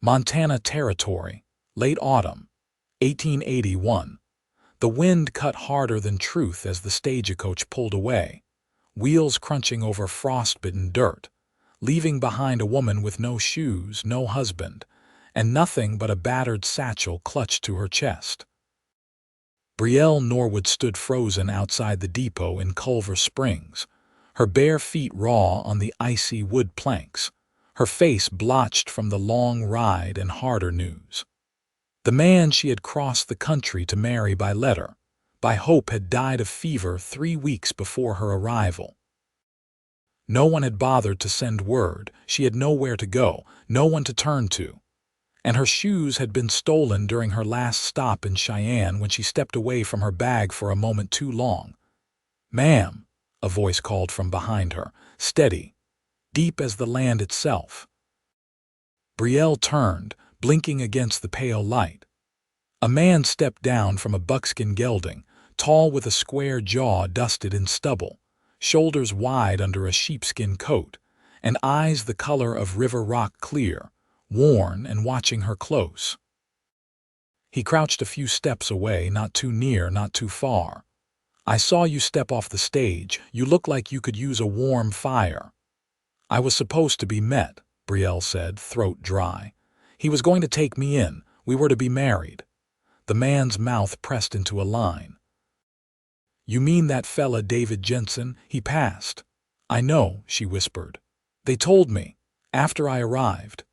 Montana Territory, late autumn, 1881. The wind cut harder than truth as the stagecoach pulled away, wheels crunching over frost-bitten dirt, leaving behind a woman with no shoes, no husband, and nothing but a battered satchel clutched to her chest. Brielle Norwood stood frozen outside the depot in Culver Springs, her bare feet raw on the icy wood planks, her face blotched from the long ride and harder news. The man she had crossed the country to marry by letter, by hope, had died of fever 3 weeks before her arrival. No one had bothered to send word. She had nowhere to go, no one to turn to. And her shoes had been stolen during her last stop in Cheyenne when she stepped away from her bag for a moment too long. "Ma'am," a voice called from behind her, steady, deep as the land itself. Brielle turned, blinking against the pale light. A man stepped down from a buckskin gelding, tall with a square jaw dusted in stubble, shoulders wide under a sheepskin coat, and eyes the color of river rock clear, worn and watching her close. He crouched a few steps away, not too near, not too far. "I saw you step off the stage. You look like you could use a warm fire." "I was supposed to be met," Brielle said, throat dry. "He was going to take me in. We were to be married." The man's mouth pressed into a line. "You mean that fella David Jensen? He passed." "I know," she whispered. "They told me, after I arrived."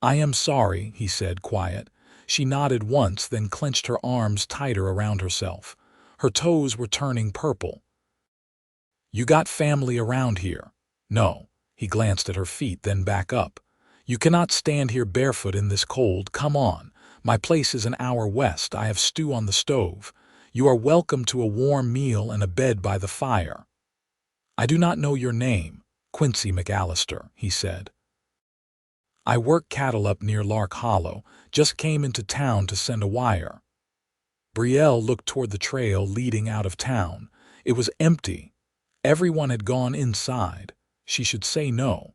"I am sorry," he said, quiet. She nodded once, then clenched her arms tighter around herself. Her toes were turning purple. "You got family around here?" "No." He glanced at her feet, then back up. "You cannot stand here barefoot in this cold. Come on. My place is an hour west. I have stew on the stove. You are welcome to a warm meal and a bed by the fire." "I do not know your name." "Quincy McAllister," he said. "I work cattle up near Lark Hollow. Just came into town to send a wire." Brielle looked toward the trail leading out of town. It was empty. Everyone had gone inside. She should say no.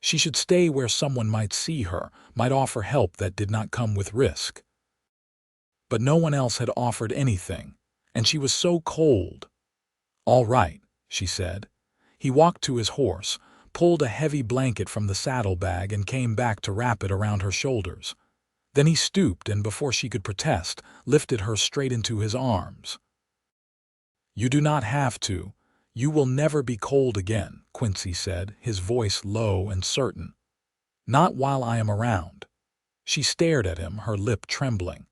She should stay where someone might see her, might offer help that did not come with risk. But no one else had offered anything, and she was so cold. "All right," she said. He walked to his horse, pulled a heavy blanket from the saddlebag and came back to wrap it around her shoulders. Then he stooped and, before she could protest, lifted her straight into his arms. "You do not have to. You will never be cold again," Quincy said, his voice low and certain. "Not while I am around." She stared at him, her lip trembling.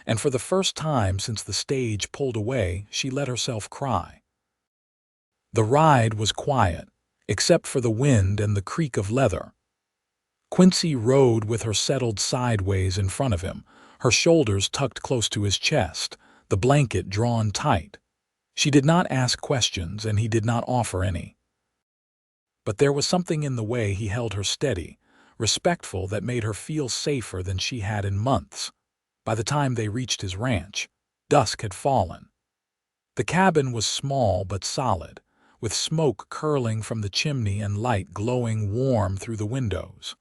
And for the first time since the stage pulled away, she let herself cry. The ride was quiet, except for the wind and the creak of leather. Quincy rode with her settled sideways in front of him, her shoulders tucked close to his chest, the blanket drawn tight. She did not ask questions, and he did not offer any. But there was something in the way he held her steady, respectful, that made her feel safer than she had in months. By the time they reached his ranch, dusk had fallen. The cabin was small but solid, with smoke curling from the chimney and light glowing warm through the windows.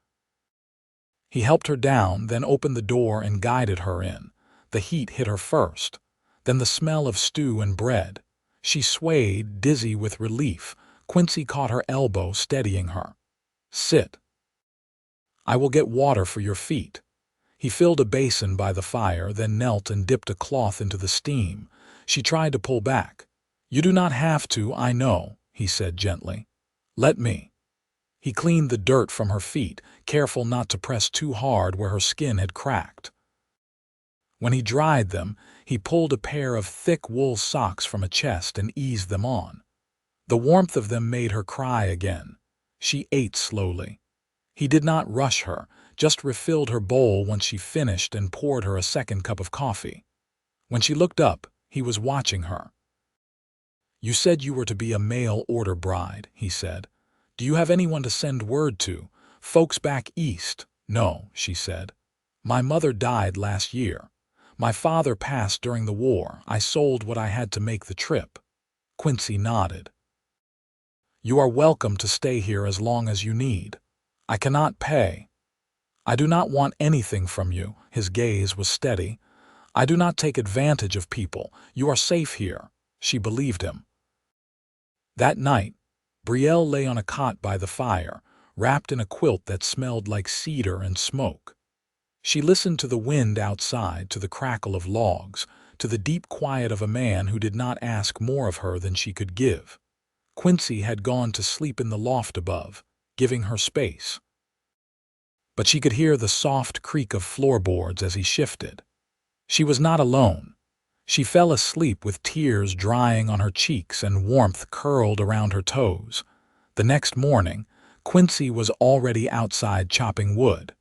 He helped her down, then opened the door and guided her in. The heat hit her first, then the smell of stew and bread. She swayed, dizzy with relief. Quincy caught her elbow, steadying her. "Sit. I will get water for your feet." He filled a basin by the fire, then knelt and dipped a cloth into the steam. She tried to pull back. "You do not have to, I know," he said gently. "Let me." He cleaned the dirt from her feet, careful not to press too hard where her skin had cracked. When he dried them, he pulled a pair of thick wool socks from a chest and eased them on. The warmth of them made her cry again. She ate slowly. He did not rush her, just refilled her bowl once she finished and poured her a second cup of coffee. When she looked up, he was watching her. "You said you were to be a mail-order bride," he said. "Do you have anyone to send word to? Folks back east?" "No," she said. "My mother died last year. My father passed during the war. I sold what I had to make the trip." Quincy nodded. "You are welcome to stay here as long as you need. I cannot pay." I do not want anything from you." His gaze was steady. "I do not take advantage of people. You are safe here." She believed him. That night, Brielle lay on a cot by the fire, wrapped in a quilt that smelled like cedar and smoke. She listened to the wind outside, to the crackle of logs, to the deep quiet of a man who did not ask more of her than she could give. Quincy had gone to sleep in the loft above, giving her space. But she could hear the soft creak of floorboards as he shifted. She was not alone. She fell asleep with tears drying on her cheeks and warmth curled around her toes. The next morning, Quincy was already outside chopping wood.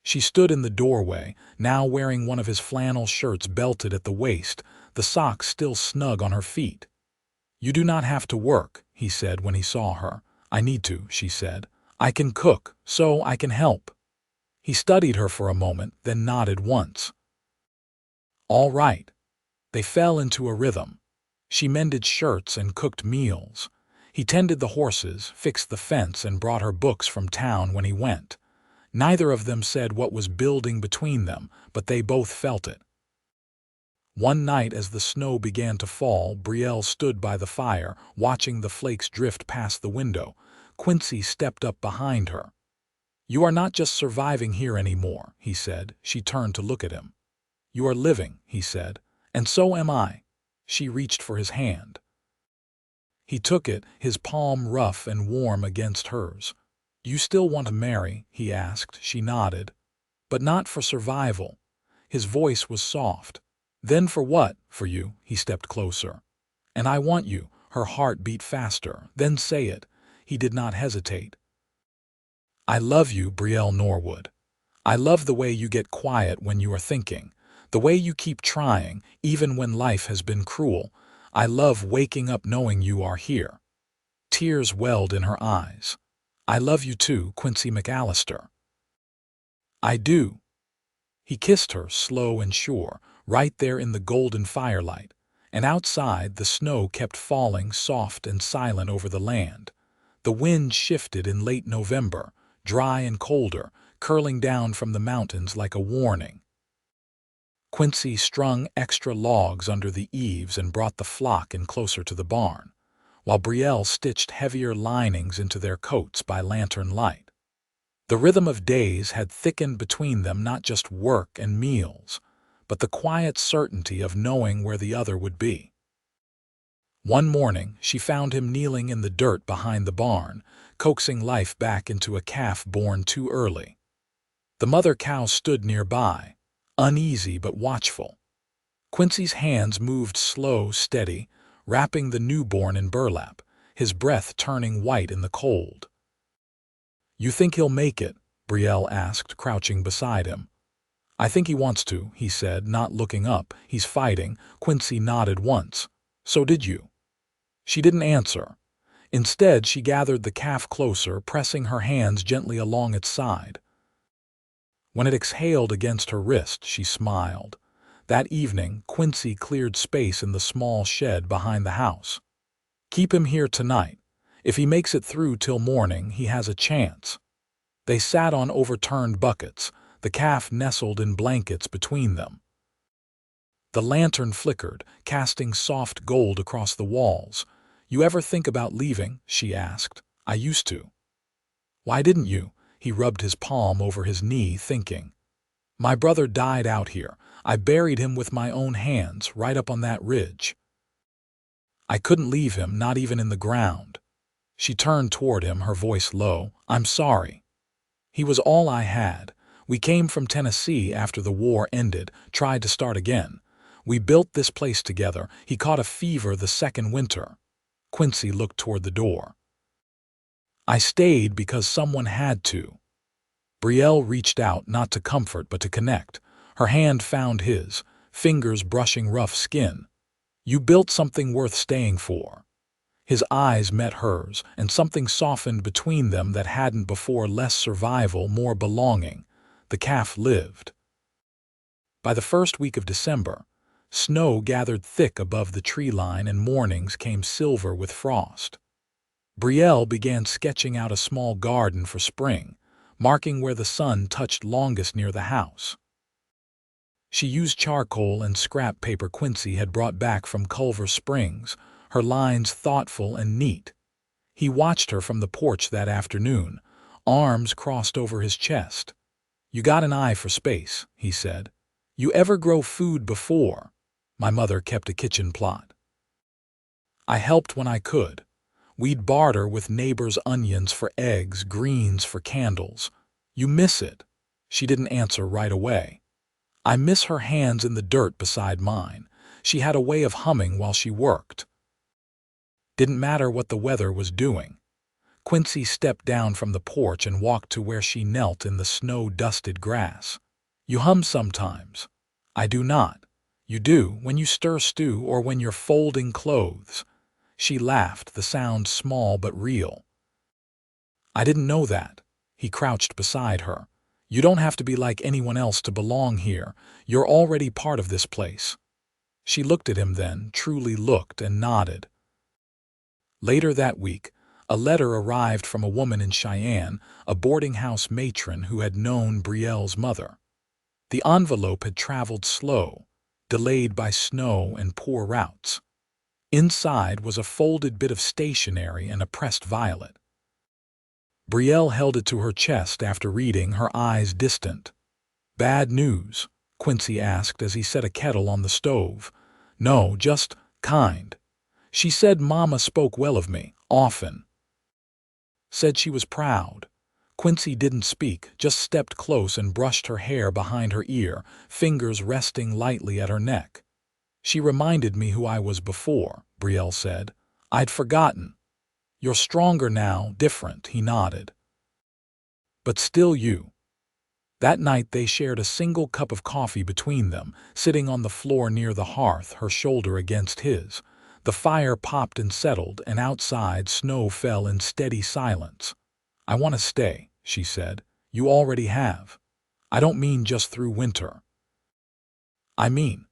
She stood in the doorway, now wearing one of his flannel shirts belted at the waist, the socks still snug on her feet. "You do not have to work," he said when he saw her. "I need to," she said. "I can cook, so I can help." He studied her for a moment, then nodded once. "All right." They fell into a rhythm. She mended shirts and cooked meals. He tended the horses, fixed the fence, and brought her books from town when he went. Neither of them said what was building between them, but they both felt it. One night as the snow began to fall, Brielle stood by the fire, watching the flakes drift past the window. Quincy stepped up behind her. "You are not just surviving here anymore," he said. She turned to look at him. "You are living," he said. "And so am I." She reached for his hand. He took it, his palm rough and warm against hers. "Do you still want to marry?" he asked. She nodded. "But not for survival." His voice was soft. "Then for what?" "For you." He stepped closer. "And I want you." Her heart beat faster. "Then say it." He did not hesitate. "I love you, Brielle Norwood. I love the way you get quiet when you are thinking. The way you keep trying, even when life has been cruel. I love waking up knowing you are here." Tears welled in her eyes. "I love you too, Quincy McAllister." "I do." He kissed her, slow and sure, right there in the golden firelight. And outside, the snow kept falling soft and silent over the land. The wind shifted in late November, dry and colder, curling down from the mountains like a warning. Quincy strung extra logs under the eaves and brought the flock in closer to the barn, while Brielle stitched heavier linings into their coats by lantern light. The rhythm of days had thickened between them, not just work and meals, but the quiet certainty of knowing where the other would be. One morning, she found him kneeling in the dirt behind the barn, coaxing life back into a calf born too early. The mother cow stood nearby, uneasy but watchful. Quincy's hands moved slow, steady, wrapping the newborn in burlap, his breath turning white in the cold. "You think he'll make it?" Brielle asked, crouching beside him. "I think he wants to," he said, not looking up. "He's fighting." Quincy nodded once. "So did you." She didn't answer. Instead, she gathered the calf closer, pressing her hands gently along its side. When it exhaled against her wrist, she smiled. That evening, Quincy cleared space in the small shed behind the house. "Keep him here tonight. If he makes it through till morning, he has a chance." They sat on overturned buckets, the calf nestled in blankets between them. The lantern flickered, casting soft gold across the walls. "You ever think about leaving?" she asked. "I used to." "Why didn't you?" He rubbed his palm over his knee, thinking. "My brother died out here. I buried him with my own hands, right up on that ridge. I couldn't leave him, not even in the ground." She turned toward him, her voice low. "I'm sorry. He was all I had. We came from Tennessee after the war ended, tried to start again. We built this place together. He caught a fever the second winter." Quincy looked toward the door. "I stayed because someone had to." Brielle reached out, not to comfort but to connect. Her hand found his, fingers brushing rough skin. "You built something worth staying for." His eyes met hers, and something softened between them that hadn't before. Less survival, more belonging. The calf lived. By the first week of December, snow gathered thick above the tree line and mornings came silver with frost. Brielle began sketching out a small garden for spring, marking where the sun touched longest near the house. She used charcoal and scrap paper Quincy had brought back from Culver Springs, her lines thoughtful and neat. He watched her from the porch that afternoon, arms crossed over his chest. "You got an eye for space," he said. "You ever grow food before?" "My mother kept a kitchen plot. I helped when I could. We'd barter with neighbors' onions for eggs, greens for candles. You miss it?" She didn't answer right away. "I miss her hands in the dirt beside mine. She had a way of humming while she worked." Didn't matter what the weather was doing. Quincy stepped down from the porch and walked to where she knelt in the snow-dusted grass. "You hum sometimes." "I do not." "You do, when you stir stew or when you're folding clothes." She laughed, the sound small but real. "I didn't know that." He crouched beside her. "You don't have to be like anyone else to belong here. You're already part of this place." She looked at him then, truly looked, and nodded. Later that week, a letter arrived from a woman in Cheyenne, a boarding house matron who had known Brielle's mother. The envelope had traveled slow, delayed by snow and poor routes. Inside was a folded bit of stationery and a pressed violet. Brielle held it to her chest after reading, her eyes distant. "Bad news?" Quincy asked as he set a kettle on the stove. "No, just kind. She said Mama spoke well of me, often. Said she was proud." Quincy didn't speak, just stepped close and brushed her hair behind her ear, fingers resting lightly at her neck. "She reminded me who I was before," Brielle said. "I'd forgotten." "You're stronger now, different," he nodded. "But still you." That night they shared a single cup of coffee between them, sitting on the floor near the hearth, her shoulder against his. The fire popped and settled, and outside snow fell in steady silence. "I want to stay," she said. "You already have. I don't mean just through winter. I mean,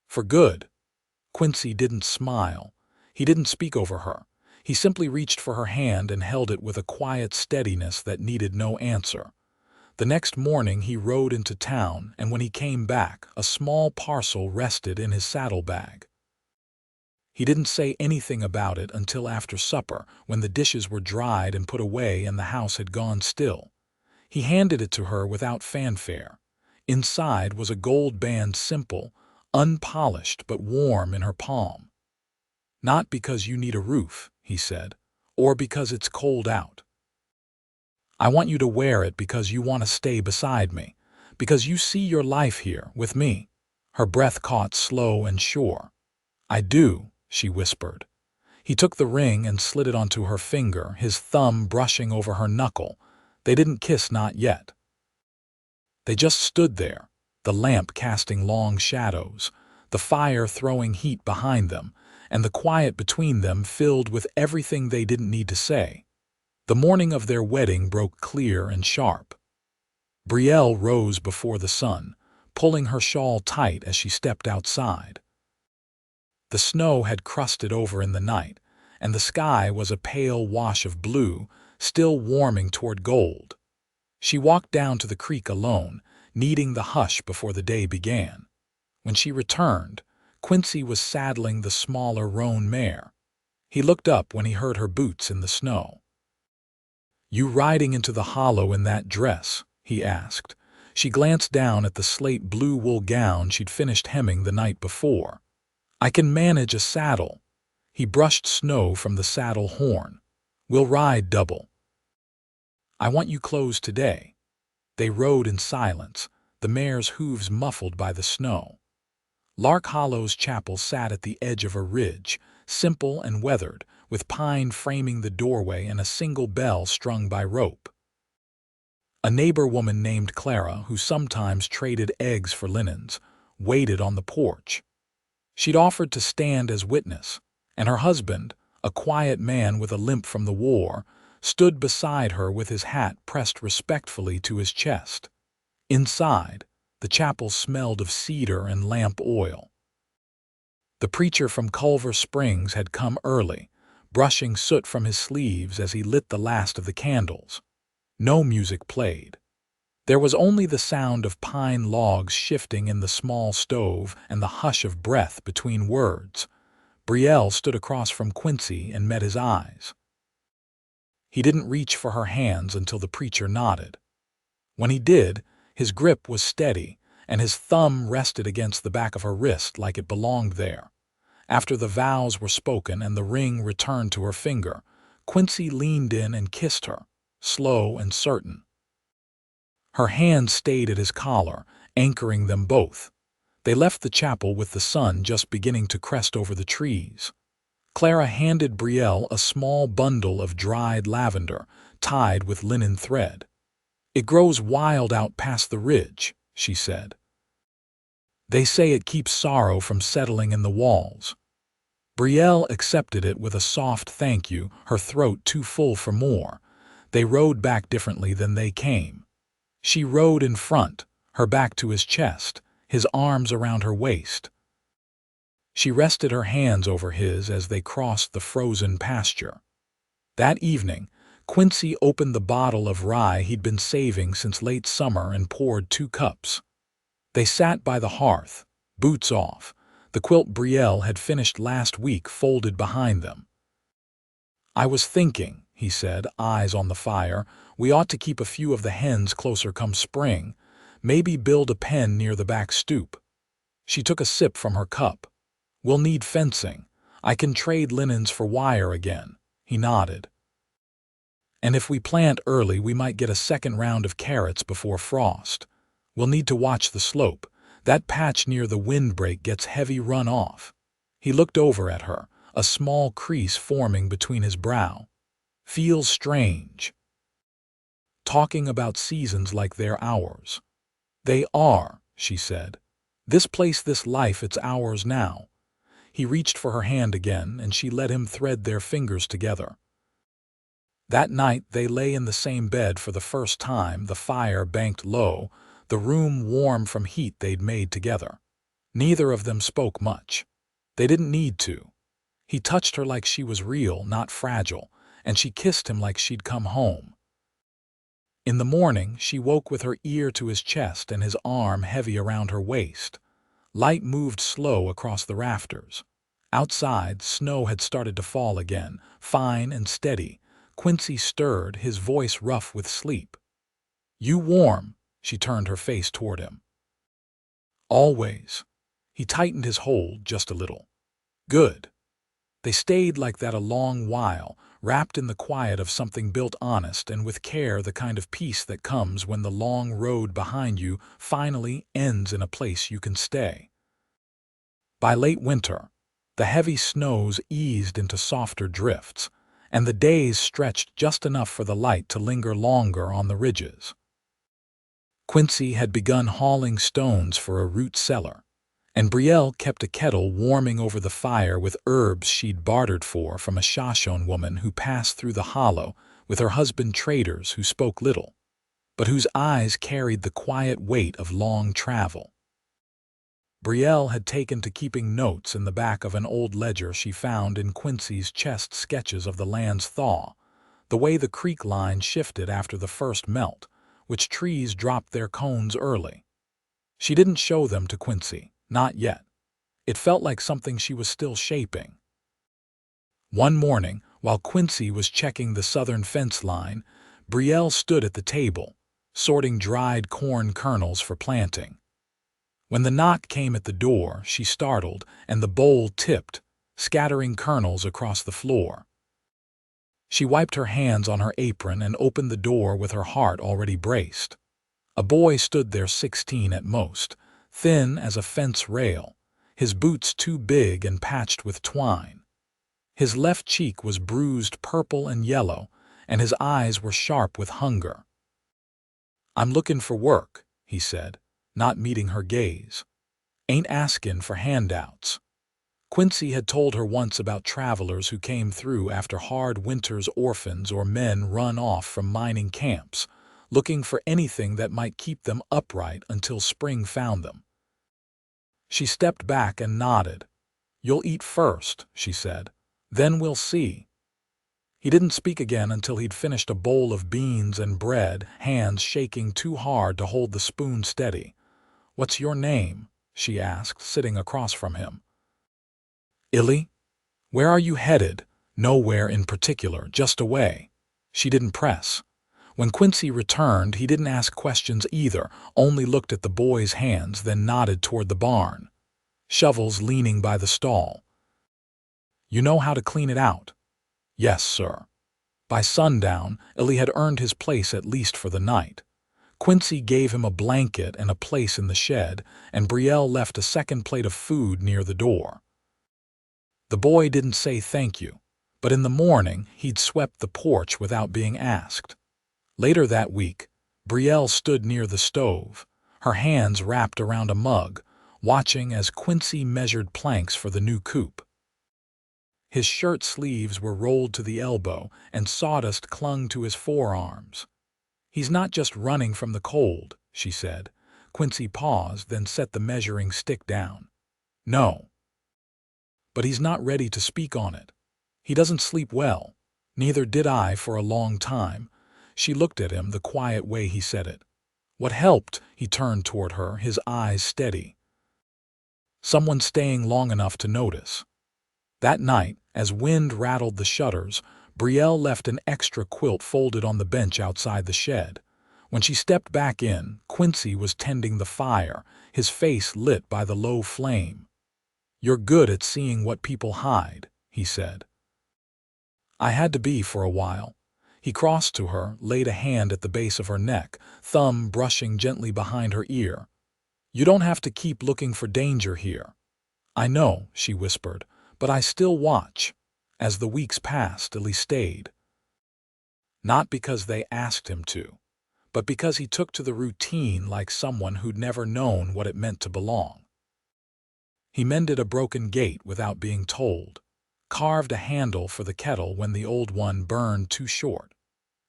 for good." Quincy didn't smile. He didn't speak over her. He simply reached for her hand and held it with a quiet steadiness that needed no answer. The next morning he rode into town, and when he came back, a small parcel rested in his saddlebag. He didn't say anything about it until after supper, when the dishes were dried and put away and the house had gone still. He handed it to her without fanfare. Inside was a gold band, simple, unpolished but warm in her palm. "Not because you need a roof," he said, "or because it's cold out. I want you to wear it because you want to stay beside me, because you see your life here with me." Her breath caught slow and sure. "I do," she whispered. He took the ring and slid it onto her finger, his thumb brushing over her knuckle. They didn't kiss, not yet. They just stood there, the lamp casting long shadows, the fire throwing heat behind them, and the quiet between them filled with everything they didn't need to say. The morning of their wedding broke clear and sharp. Brielle rose before the sun, pulling her shawl tight as she stepped outside. The snow had crusted over in the night, and the sky was a pale wash of blue, still warming toward gold. She walked down to the creek alone, needing the hush before the day began. When she returned, Quincy was saddling the smaller roan mare. He looked up when he heard her boots in the snow. "You riding into the hollow in that dress?" he asked. She glanced down at the slate blue wool gown she'd finished hemming the night before. "I can manage a saddle." He brushed snow from the saddle horn. "We'll ride double." "I want you clothes today." They rode in silence, the mare's hooves muffled by the snow. Lark Hollow's chapel sat at the edge of a ridge, simple and weathered, with pine framing the doorway and a single bell strung by rope. A neighbor woman named Clara, who sometimes traded eggs for linens, waited on the porch. She'd offered to stand as witness, and her husband, a quiet man with a limp from the war, stood beside her with his hat pressed respectfully to his chest. Inside, the chapel smelled of cedar and lamp oil. The preacher from Culver Springs had come early, brushing soot from his sleeves as he lit the last of the candles. No music played. There was only the sound of pine logs shifting in the small stove and the hush of breath between words. Brielle stood across from Quincy and met his eyes. He didn't reach for her hands until the preacher nodded. When he did, his grip was steady, and his thumb rested against the back of her wrist like it belonged there. After the vows were spoken and the ring returned to her finger, Quincy leaned in and kissed her, slow and certain. Her hand stayed at his collar, anchoring them both. They left the chapel with the sun just beginning to crest over the trees. Clara handed Brielle a small bundle of dried lavender, tied with linen thread. "It grows wild out past the ridge," she said. "They say it keeps sorrow from settling in the walls." Brielle accepted it with a soft thank you, her throat too full for more. They rode back differently than they came. She rode in front, her back to his chest, his arms around her waist. She rested her hands over his as they crossed the frozen pasture. That evening, Quincy opened the bottle of rye he'd been saving since late summer and poured 2 cups. They sat by the hearth, boots off, the quilt Brielle had finished last week folded behind them. "I was thinking," he said, eyes on the fire, "we ought to keep a few of the hens closer come spring, maybe build a pen near the back stoop." She took a sip from her cup. "We'll need fencing. I can trade linens for wire again." He nodded. "And if we plant early, we might get a second round of carrots before frost. We'll need to watch the slope. That patch near the windbreak gets heavy runoff." He looked over at her, a small crease forming between his brow. "Feels strange. Talking about seasons like they're ours." "They are," she said. "This place, this life, it's ours now." He reached for her hand again, and she let him thread their fingers together. That night they lay in the same bed for the first time, the fire banked low, the room warm from heat they'd made together. Neither of them spoke much. They didn't need to. He touched her like she was real, not fragile, and she kissed him like she'd come home. In the morning, she woke with her ear to his chest and his arm heavy around her waist. Light moved slow across the rafters. Outside, snow had started to fall again, fine and steady. Quincy stirred, his voice rough with sleep. "You warm?" She turned her face toward him. "Always." He tightened his hold just a little. "Good." They stayed like that a long while, wrapped in the quiet of something built honest and with care, the kind of peace that comes when the long road behind you finally ends in a place you can stay. By late winter, the heavy snows eased into softer drifts, and the days stretched just enough for the light to linger longer on the ridges. Quincy had begun hauling stones for a root cellar, and Brielle kept a kettle warming over the fire with herbs she'd bartered for from a Shoshone woman who passed through the hollow with her husband, traders who spoke little, but whose eyes carried the quiet weight of long travel. Brielle had taken to keeping notes in the back of an old ledger she found in Quincy's chest, sketches of the land's thaw, the way the creek line shifted after the first melt, which trees dropped their cones early. She didn't show them to Quincy, not yet. It felt like something she was still shaping. One morning, while Quincy was checking the southern fence line, Brielle stood at the table, sorting dried corn kernels for planting. When the knock came at the door, she startled, and the bowl tipped, scattering kernels across the floor. She wiped her hands on her apron and opened the door with her heart already braced. A boy stood there, 16 at most, thin as a fence rail, his boots too big and patched with twine. His left cheek was bruised purple and yellow, and his eyes were sharp with hunger. "I'm looking for work," he said, not meeting her gaze. "Ain't askin' for handouts." Quincy had told her once about travelers who came through after hard winters, orphans or men run off from mining camps, looking for anything that might keep them upright until spring found them. She stepped back and nodded. "You'll eat first," she said. "Then we'll see." He didn't speak again until he'd finished a bowl of beans and bread, hands shaking too hard to hold the spoon steady. "What's your name?" she asked, sitting across from him. "Illy? Where are you headed?" "Nowhere in particular, just away." She didn't press. When Quincy returned, he didn't ask questions either, only looked at the boy's hands, then nodded toward the barn. Shovels leaning by the stall. "You know how to clean it out?" "Yes, sir." By sundown, Illy had earned his place at least for the night. Quincy gave him a blanket and a place in the shed, and Brielle left a second plate of food near the door. The boy didn't say thank you, but in the morning he'd swept the porch without being asked. Later that week, Brielle stood near the stove, her hands wrapped around a mug, watching as Quincy measured planks for the new coop. His shirt sleeves were rolled to the elbow, and sawdust clung to his forearms. "He's not just running from the cold," she said. Quincy paused, then set the measuring stick down. "No. But he's not ready to speak on it. He doesn't sleep well. Neither did I for a long time." She looked at him the quiet way he said it. "What helped?" He turned toward her, his eyes steady. "Someone staying long enough to notice." That night, as wind rattled the shutters, Brielle left an extra quilt folded on the bench outside the shed. When she stepped back in, Quincy was tending the fire, his face lit by the low flame. "You're good at seeing what people hide," he said. "I had to be for a while." He crossed to her, laid a hand at the base of her neck, thumb brushing gently behind her ear. "You don't have to keep looking for danger here." "I know," she whispered, "but I still watch." As the weeks passed, Illy stayed. Not because they asked him to, but because he took to the routine like someone who'd never known what it meant to belong. He mended a broken gate without being told, carved a handle for the kettle when the old one burned too short.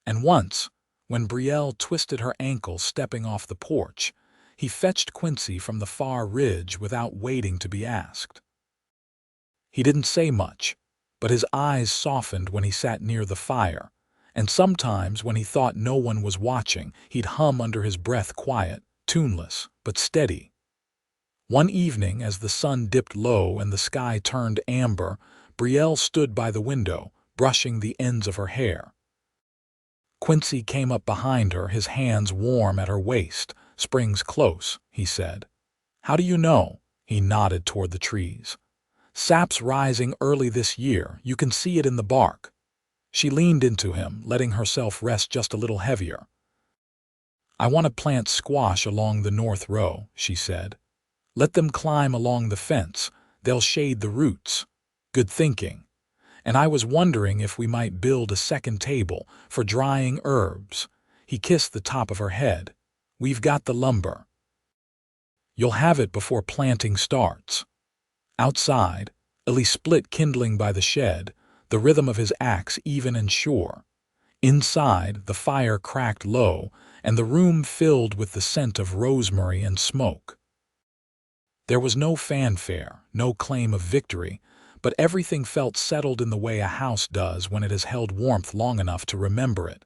And once, when Brielle twisted her ankle stepping off the porch, he fetched Quincy from the far ridge without waiting to be asked. He didn't say much, but his eyes softened when he sat near the fire, and sometimes when he thought no one was watching, he'd hum under his breath, quiet, tuneless, but steady. One evening, as the sun dipped low and the sky turned amber, Brielle stood by the window, brushing the ends of her hair. Quincy came up behind her, his hands warm at her waist. "Spring's close," he said. "How do you know?" He nodded toward the trees. "Sap's rising early this year. You can see it in the bark." She leaned into him, letting herself rest just a little heavier. "I want to plant squash along the north row," she said. "Let them climb along the fence. They'll shade the roots." "Good thinking. And I was wondering if we might build a second table for drying herbs." He kissed the top of her head. "We've got the lumber. You'll have it before planting starts." Outside, Illy split kindling by the shed, the rhythm of his axe even and sure. Inside, the fire cracked low, and the room filled with the scent of rosemary and smoke. There was no fanfare, no claim of victory, but everything felt settled in the way a house does when it has held warmth long enough to remember it.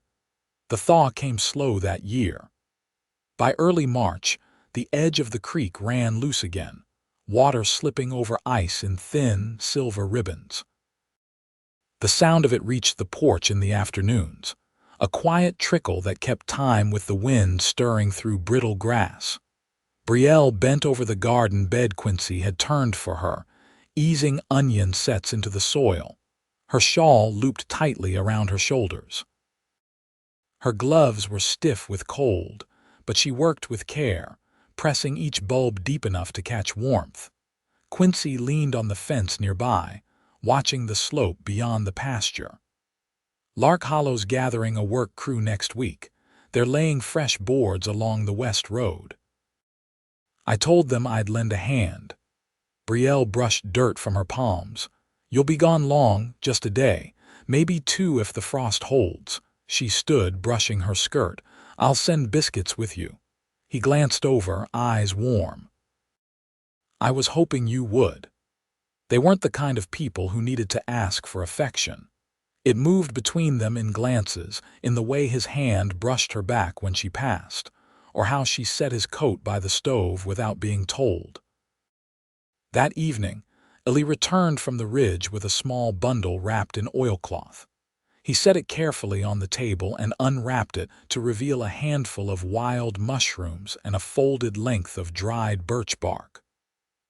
The thaw came slow that year. By early March, the edge of the creek ran loose again, water slipping over ice in thin, silver ribbons. The sound of it reached the porch in the afternoons, a quiet trickle that kept time with the wind stirring through brittle grass. Brielle bent over the garden bed Quincy had turned for her, easing onion sets into the soil, her shawl looped tightly around her shoulders. Her gloves were stiff with cold, but she worked with care, pressing each bulb deep enough to catch warmth. Quincy leaned on the fence nearby, watching the slope beyond the pasture. Lark Hollow's gathering a work crew next week. They're laying fresh boards along the west road. I told them I'd lend a hand. Brielle brushed dirt from her palms. "You'll be gone long, just a day, maybe 2 if the frost holds." She stood, brushing her skirt. "I'll send biscuits with you." He glanced over, eyes warm. "I was hoping you would." They weren't the kind of people who needed to ask for affection. It moved between them in glances, in the way his hand brushed her back when she passed, or how she set his coat by the stove without being told. That evening, Illy returned from the ridge with a small bundle wrapped in oilcloth. He set it carefully on the table and unwrapped it to reveal a handful of wild mushrooms and a folded length of dried birch bark.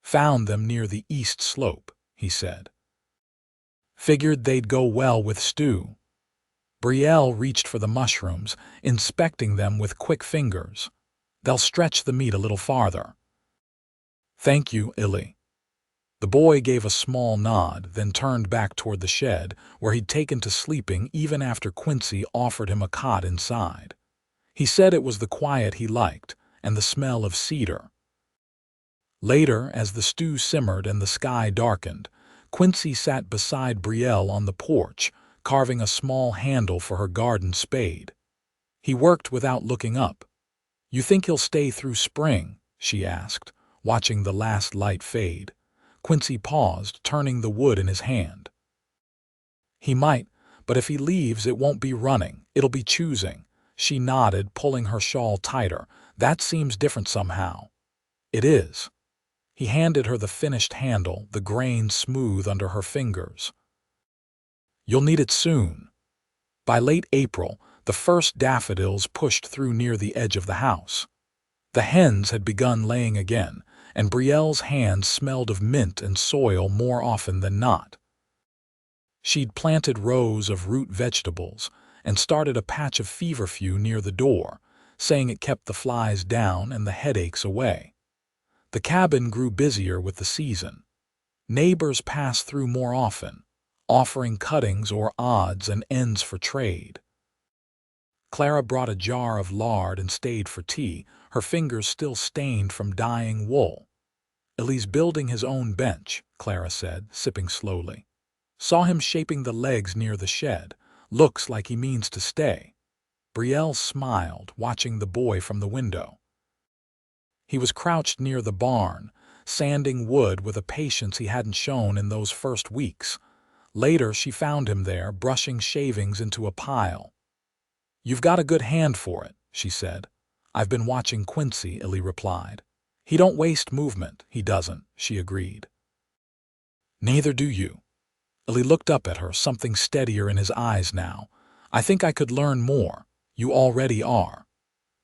"Found them near the east slope," he said. "Figured they'd go well with stew." Brielle reached for the mushrooms, inspecting them with quick fingers. "They'll stretch the meat a little farther." "Thank you, Illy." The boy gave a small nod, then turned back toward the shed, where he'd taken to sleeping even after Quincy offered him a cot inside. He said it was the quiet he liked, and the smell of cedar. Later, as the stew simmered and the sky darkened, Quincy sat beside Brielle on the porch, carving a small handle for her garden spade. He worked without looking up. "You think he'll stay through spring?" she asked, watching the last light fade. Quincy paused, turning the wood in his hand. "He might, but if he leaves it won't be running, it'll be choosing." She nodded, pulling her shawl tighter. "That seems different somehow." "It is." He handed her the finished handle, the grain smooth under her fingers. "You'll need it soon." By late April, the first daffodils pushed through near the edge of the house. The hens had begun laying again, and Brielle's hands smelled of mint and soil more often than not. She'd planted rows of root vegetables and started a patch of feverfew near the door, saying it kept the flies down and the headaches away. The cabin grew busier with the season. Neighbors passed through more often, offering cuttings or odds and ends for trade. Clara brought a jar of lard and stayed for tea, her fingers still stained from dyeing wool. "Illy's building his own bench," Clara said, sipping slowly. "Saw him shaping the legs near the shed. Looks like he means to stay." Brielle smiled, watching the boy from the window. He was crouched near the barn, sanding wood with a patience he hadn't shown in those first weeks. Later, she found him there, brushing shavings into a pile. "You've got a good hand for it," she said. "I've been watching Quincy," Illy replied. "He don't waste movement, he doesn't," she agreed. "Neither do you." Illy looked up at her, something steadier in his eyes now. "I think I could learn more. You already are."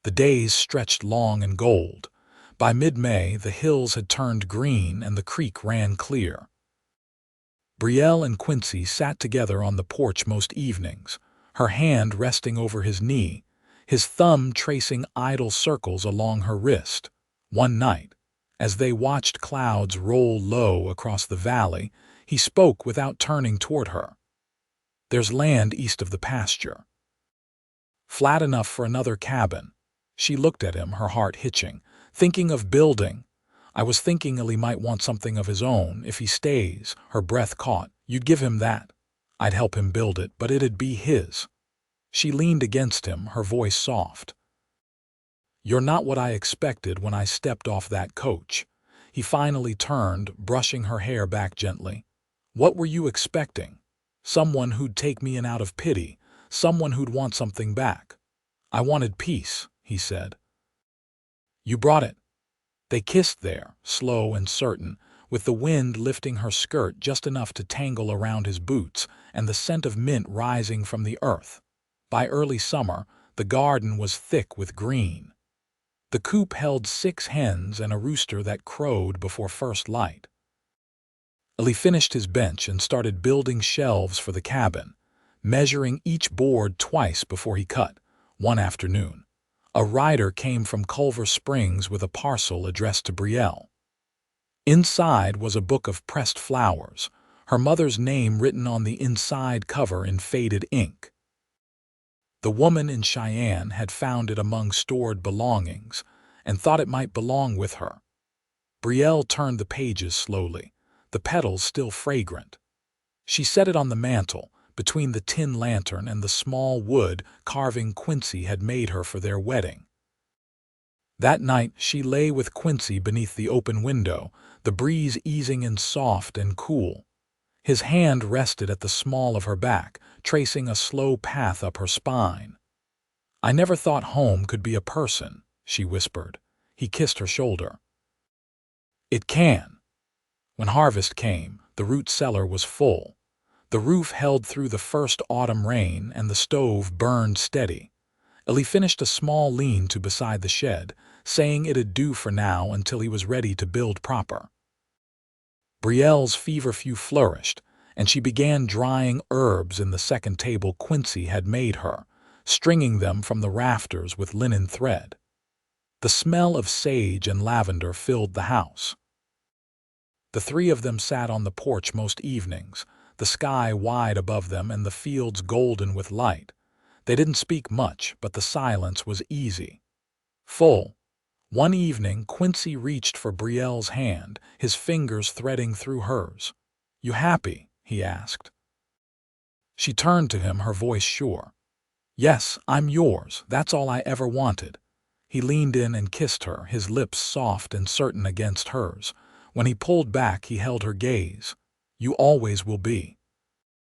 The days stretched long and gold. By mid-May, the hills had turned green and the creek ran clear. Brielle and Quincy sat together on the porch most evenings, her hand resting over his knee, his thumb tracing idle circles along her wrist. One night, as they watched clouds roll low across the valley, he spoke without turning toward her. "There's land east of the pasture. Flat enough for another cabin." She looked at him, her heart hitching. "Thinking of building." "I was thinking Illy might want something of his own, if he stays." Her breath caught. "You'd give him that." "I'd help him build it, but it'd be his." She leaned against him, her voice soft. "You're not what I expected when I stepped off that coach." He finally turned, brushing her hair back gently. "What were you expecting? Someone who'd take me in out of pity, someone who'd want something back." "I wanted peace," he said. "You brought it." They kissed there, slow and certain, with the wind lifting her skirt just enough to tangle around his boots and the scent of mint rising from the earth. By early summer, the garden was thick with green. The coop held 6 hens and a rooster that crowed before first light. Illy finished his bench and started building shelves for the cabin, measuring each board twice before he cut. One afternoon, a rider came from Culver Springs with a parcel addressed to Brielle. Inside was a book of pressed flowers, her mother's name written on the inside cover in faded ink. The woman in Cheyenne had found it among stored belongings and thought it might belong with her. Brielle turned the pages slowly, the petals still fragrant. She set it on the mantel, between the tin lantern and the small wood carving Quincy had made her for their wedding. That night she lay with Quincy beneath the open window, the breeze easing in soft and cool. His hand rested at the small of her back, tracing a slow path up her spine. "I never thought home could be a person," she whispered. He kissed her shoulder. "It can." When harvest came, the root cellar was full. The roof held through the first autumn rain, and the stove burned steady. Ellie finished a small lean-to beside the shed, saying it'd do for now until he was ready to build proper. Brielle's feverfew flourished, and she began drying herbs in the second table Quincy had made her, stringing them from the rafters with linen thread. The smell of sage and lavender filled the house. The three of them sat on the porch most evenings, the sky wide above them and the fields golden with light. They didn't speak much, but the silence was easy. Full. One evening, Quincy reached for Brielle's hand, his fingers threading through hers. "You happy?" he asked. She turned to him, her voice sure. "Yes, I'm yours. That's all I ever wanted." He leaned in and kissed her, his lips soft and certain against hers. When he pulled back, he held her gaze. "You always will be."